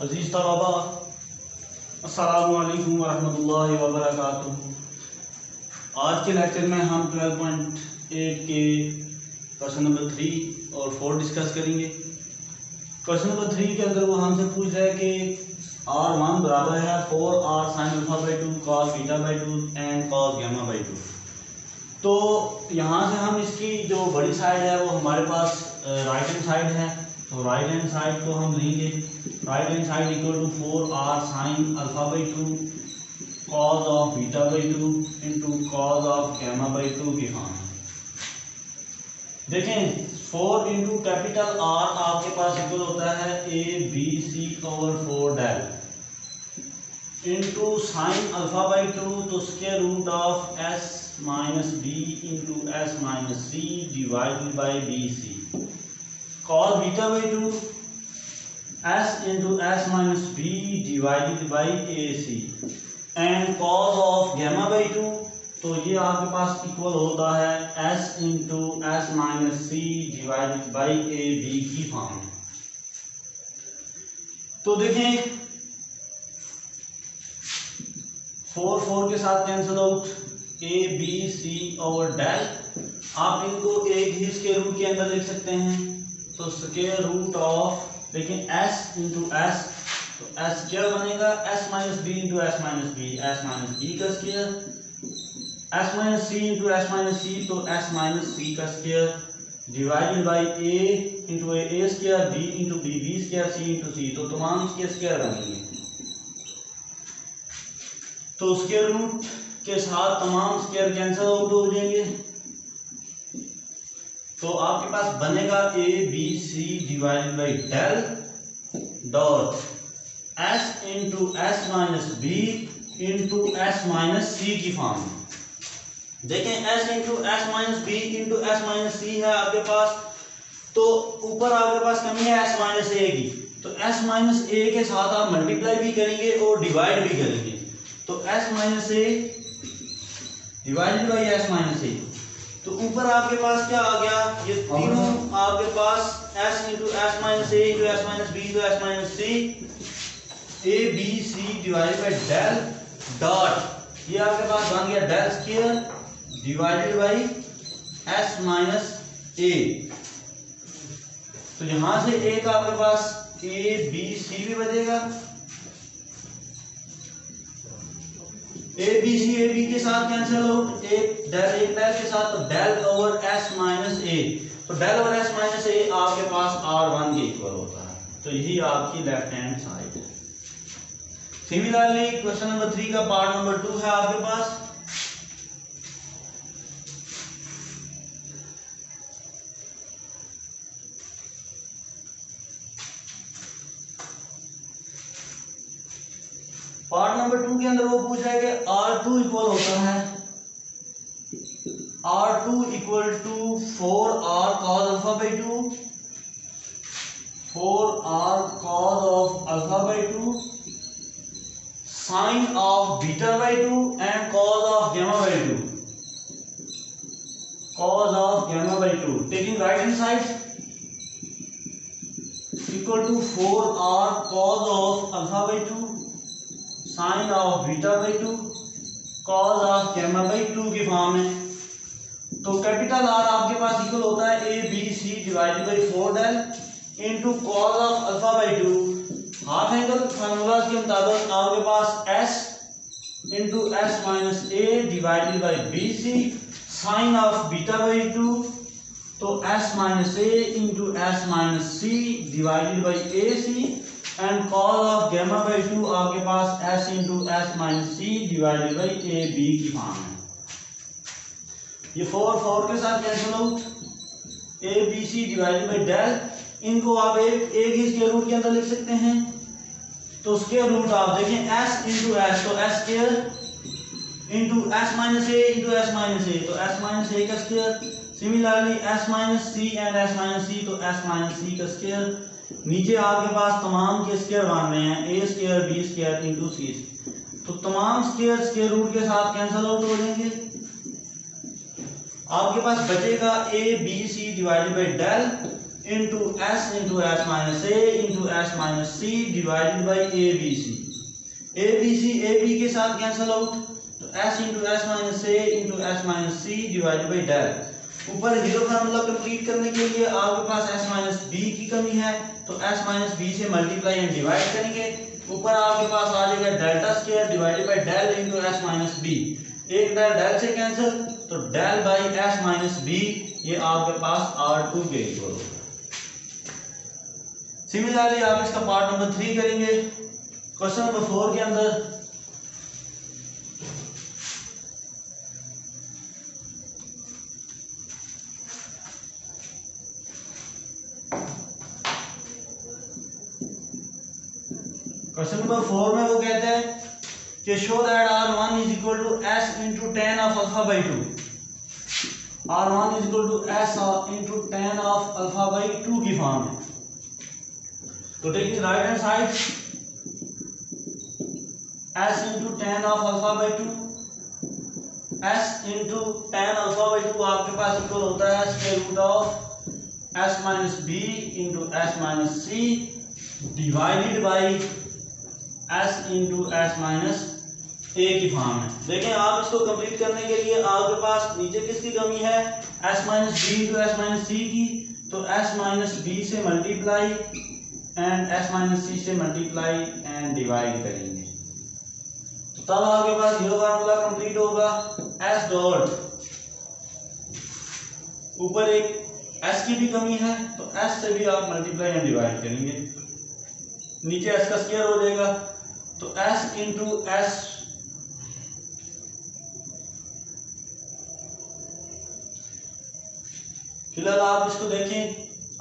अजीज तलबा, अस्सलामु अलैकुम वरहमतुल्लाहि वबरकातुहू। आज के लेक्चर में हम 12.8 के क्वेश्चन नंबर 3 और 4 डिस्कस करेंगे। क्वेश्चन नंबर 3 के अंदर वो हमसे पूछ रहा है कि R1 बराबर है 4R sin alpha by 2 cos beta by 2 and cos gamma by 2। तो यहाँ से हम इसकी जो बड़ी साइड है वो हमारे पास राइट हैंड साइड है, तो राइट हैंड साइड को हम लेंगे। Right hand side equal to 4R sin alpha by 2 cos of beta by 2 into cos of gamma by 2 की फॉर्म है। देखें 4 इंटू कैपिटल R आपके पास इक्वल होता है ABC over 4 del into sine alpha by 2 तो square root of S minus B into S minus C divided by BC cos beta by 2 S into S minus B divided by AC and cos of gamma by 2 तो ये आपके पास equal होता है S into S minus C divided by AB की form में। तो देखें 4 के साथ cancel out, ABC over del, आप इनको एक ही स्क्वायर रूट के अंदर लिख सकते हैं। तो स्क्वायर रूट ऑफ देखें S इंटू S, तो S क्या बनेगा S minus B into S minus B, S minus B का square, S minus C into S minus C तो S माइनस C का square divided by A into A square, B into B square, C into C, तो तमाम इसके square बनेंगे। तो square root के साथ तमाम स्क्वायर कैंसिल आउट हो जाएंगे, तो आपके पास बनेगा ABC divided by del dot S into S minus B into S minus C की फॉर्म में। देखें S into S minus B into S minus C है आपके पास, तो ऊपर आपके पास कमी है S माइनस A की, तो S माइनस A के साथ आप मल्टीप्लाई भी करेंगे और डिवाइड भी करेंगे, तो S minus A divided by S minus A, तो ऊपर आपके पास क्या आ गया, ये तीनों आपके पास S into S minus A into S minus B into S minus C ABC divided by del dot ये आपके पास बन गया del square divided by S minus A। तो यहां से एक आपके पास ABC भी बचेगा, AB के साथ कैंसिल आउट, एक डेल के साथ, तो del over S minus A, तो del over S minus A आपके पास R1 के इक्वल होता है, तो यही आपकी लेफ्ट हैंड साइड है। सिमिलरली क्वेश्चन नंबर 3 का पार्ट नंबर 2 है आपके पास। पार्ट नंबर 2 के अंदर वो पूछ रहा है कि R2 इक्वल होता है R2 equal to 4R cos alpha by 2 4R cos of alpha by 2 sine of beta by 2 and cos of gamma by 2, cos of gamma by 2 taking right hand side equal to 4R cos of alpha by 2 sine of beta by 2 cos of gamma by 2 की form में। तो capital R आपके पास equal होता है ABC divided by 4 del into cos of alpha by 2, half angle formulas के मुताबिक आपके पास S into S minus A divided by BC sine of beta by 2, तो S minus A into S minus C divided by AC and cos of gamma by 2 आपके पास S into S minus C divided by AB की form है। ये 4 के साथ cancel out, ABC divided by del, इनको आप एक ही स्क्वायर रूट के अंदर लिख सकते हैं। तो स्क्वायर रूट आप देखें S इंटू S, तो S square into S minus A into S minus A, तो S माइनस A का square, similarly S minus C and S minus C, तो S माइनस C का स्क्वायर। नीचे आपके पास तमाम के स्क्वायर बन रहे हैं A square B square into C, तो तमाम स्क्वायर स्क्वायर रूट के साथ कैंसिल आउट हो जाएंगे। आपके पास बचेगा ABC divided by del into S minus A into S minus C divided by A B C. A B के साथ कैंसिल आउट, तो S minus A into S minus C divided by del. ऊपर zero formula complete करने के लिए आपके पास S minus B की कमी है, तो एस माइनस बी से मल्टीप्लाई एंड डिवाइड करेंगे। ऊपर आपके पास आ जाएगा delta square divided by del into S minus B. एक डेल से कैंसिल, तो del by S minus B, ये आपके पास R2 के इक्वल होगा। सिमिलरली आप इसका पार्ट नंबर 3 करेंगे। क्वेश्चन नंबर 4 के अंदर क्वेश्चन नंबर 4 में वो कहते हैं कि show that R1 is equal to S into tan of alpha by 2। R1 is equal to S into tan of alpha by 2 की फॉर्म है। तो taking right hand side S into tan of alpha by 2, S into tan alpha by 2 आपके पास equal होता है square root of S minus B into S minus C divided by S into S minus ए की form है। देखें आप इसको complete करने के लिए आपके पास नीचे किसकी कमी है, S minus B into S minus C की, तो S माइनस बी से multiply and S minus C से मल्टीप्लाई एंड डिवाइड करेंगे, तो तब आपके पास जीरो फार्मूला कंप्लीट होगा। S डॉट ऊपर एक S की भी कमी है, तो S से भी आप मल्टीप्लाई एंड डिवाइड करेंगे, नीचे S का स्क्वायर हो जाएगा, तो S इंटू एस फिलहाल आप इसको देखें,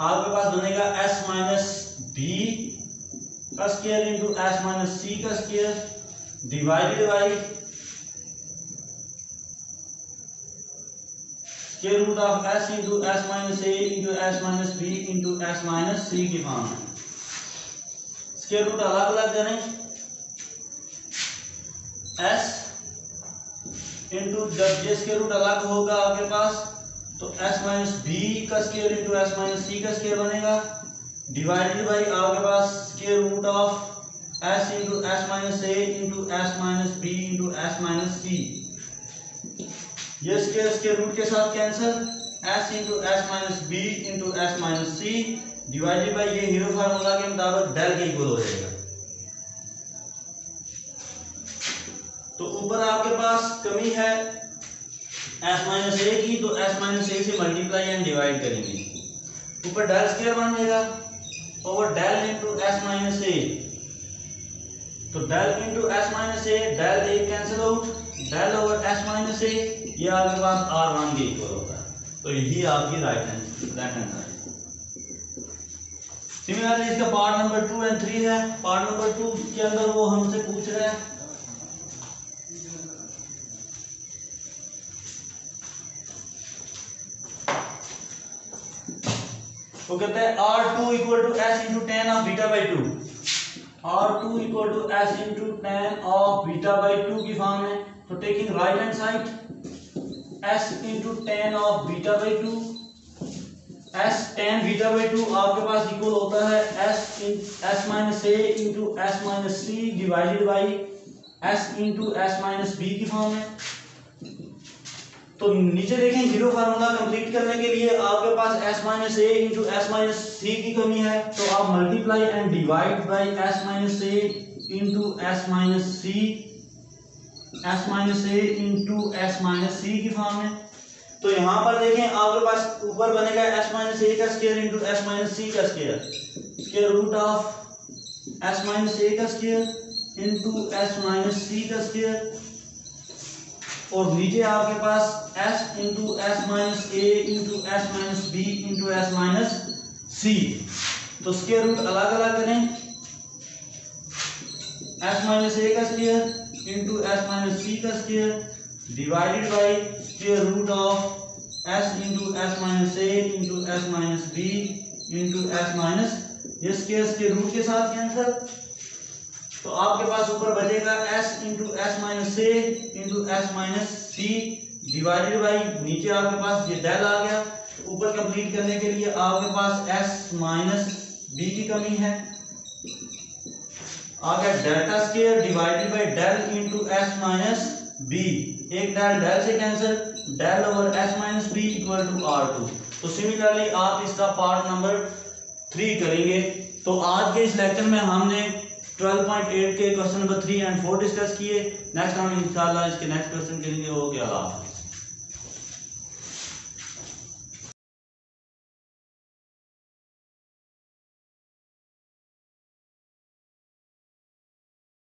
आपके पास बनेगा S माइनस बी का square into S minus C का square divided by square root of S into S minus A into S minus B into S minus C की फॉर्म है। स्क्वायर रूट अलग अलग करें, S इंटू जब ये square root अलग होगा आपके पास, तो S माइनस बी का square into S minus C का स्क्वायर बनेगा डिवाइडेड बाई आपके पास square root of S into S minus A into S minus B into S minus C. ये स्क्वायर रूट के साथ cancel, S into S minus B into S minus C divided by ये hero formula के मुताबिक del के equal हो जाएगा। तो ऊपर आपके पास कमी है S माइनस ए की, तो S माइनस ए से मल्टीप्लाई एंड डिवाइड करेंगे, ऊपर डेल स्क्वायर बन जाएगा over del into S minus A, तो del into S minus A, del A cancel out, del over S minus A, ये आपके पास R1 के इक्वल होता है। तो यही आपकी राइट हैंड साइड। सिमिलरली इसका पार्ट नंबर 2 एंड 3 है। पार्ट नंबर 2 के अंदर वो हमसे पूछ रहे हैं वो कहते हैं R2 equal to S into tan of beta by 2। R2 equal to S into tan of beta by 2 की फॉर्म है। तो taking right hand side S into tan of beta by 2, S tan beta by 2 आपके पास equal होता है S minus A into S minus C divided by S into S minus B की form है। तो नीचे देखें जीरो फार्मूला कंप्लीट करने के लिए आपके पास S minus A into S minus C की कमी है, तो आप multiply and divide by S minus A into S minus C, S minus A into S minus C की फॉर्म है। तो यहाँ पर देखें आपके पास ऊपर बनेगा S माइनस ए का square into S minus C का square, square root of S minus A का square into S minus C का स्क्वायर, और नीचे आपके पास S into S minus A into S minus B into S minus C. तो square root अलग अलग करें, S माइनस ए का square into S minus C का square divided by square root of S into S minus A into S minus B into S minus, ये square root के साथ cancel, तो आपके पास ऊपर बचेगा S into S minus A into S minus C divided by नीचे आपके पास ये डेल आ गया, ऊपर कंप्लीट करने के लिए आपके पास s माइनस बी की कमी है, आ गया delta square divided by del into s minus B, एक डेल डेल से cancel, del over s minus B equal to R2। तो सिमिलरली आप इसका पार्ट नंबर 3 करेंगे। तो आज के इस लेक्चर में हमने 12.8 के क्वेश्चन नंबर 3 एंड 4 डिस्कस किए। नेक्स्ट हम इंशाल्लाह इसके नेक्स्ट क्वेश्चन के लिए हो गया।